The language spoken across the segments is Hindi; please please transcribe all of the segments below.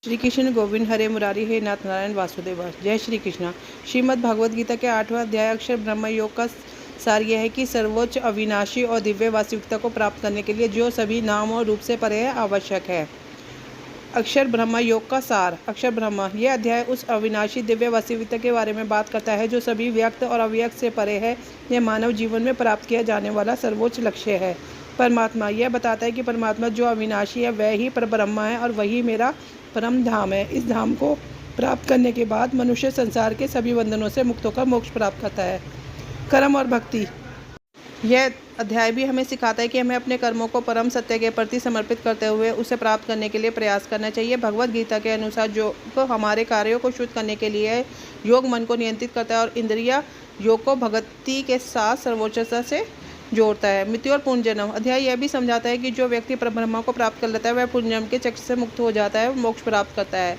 श्री कृष्ण गोविंद हरे मुरारी हे नाथ नारायण वासुदेव। जय श्री कृष्ण। श्रीमद् भागवत गीता के 8वां अध्याय अक्षर ब्रह्म योग का सार यह है कि सर्वोच्च अविनाशी और दिव्य वास्तविकता को प्राप्त करने के लिए जो सभी नाम और रूप से परे है आवश्यक है। अक्षर ब्रह्म योग का सार। अक्षर ब्रह्म यह अध्याय उस अविनाशी दिव्य वास्तविकता के बारे में बात करता है जो सभी व्यक्त और अव्यक्त से परे है। यह मानव जीवन में प्राप्त किया जाने वाला सर्वोच्च लक्ष्य है। परमात्मा यह बताता है कि परमात्मा जो अविनाशी है वह ही परब्रह्म है और वही मेरा परम धाम है। इस धाम को प्राप्त करने के बाद मनुष्य संसार के सभी बंधनों से मुक्त होकर मोक्ष प्राप्त करता है। कर्म और भक्ति। यह अध्याय भी हमें सिखाता है कि हमें अपने कर्मों को परम सत्य के प्रति समर्पित करते हुए उसे प्राप्त करने के लिए प्रयास करना चाहिए। भगवत गीता के अनुसार योग हमारे कार्यों को शुद्ध करने के लिए योग मन को नियंत्रित करता है और इंद्रिया योग को भक्ति के साथ सर्वोच्चता से जोड़ता है। मृत्यु और पुनर्जन्म। अध्याय यह भी समझाता है कि जो व्यक्ति परब्रह्म को प्राप्त कर लेता है वह पुनर्जन्म के चक्र से मुक्त हो जाता है और मोक्ष प्राप्त करता है।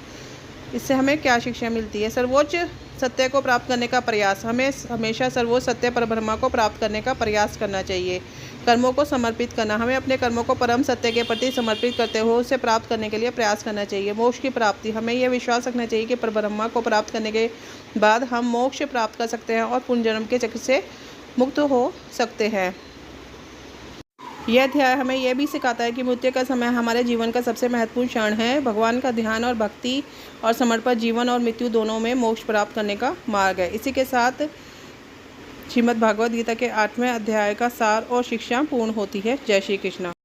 इससे हमें क्या शिक्षा मिलती है? सर्वोच्च सत्य को प्राप्त करने का प्रयास। हमें हमेशा सर्वोच्च सत्य परब्रह्म को प्राप्त करने का प्रयास करना चाहिए। कर्मों को समर्पित करना। हमें अपने कर्मों को परम सत्य के प्रति समर्पित करते हुए उसे प्राप्त करने के लिए प्रयास करना चाहिए। मोक्ष की प्राप्ति। हमें यह विश्वास रखना चाहिए कि परब्रह्म को प्राप्त करने के बाद हम मोक्ष प्राप्त कर सकते हैं और पुनर्जन्म के चक्र से मुक्त हो सकते हैं। यह अध्याय हमें यह भी सिखाता है कि मृत्यु का समय हमारे जीवन का सबसे महत्वपूर्ण क्षण है। भगवान का ध्यान और भक्ति और समर्पण जीवन और मृत्यु दोनों में मोक्ष प्राप्त करने का मार्ग है। इसी के साथ श्रीमद् भागवत गीता के 8वें अध्याय का सार और शिक्षा पूर्ण होती है। जय श्री कृष्ण।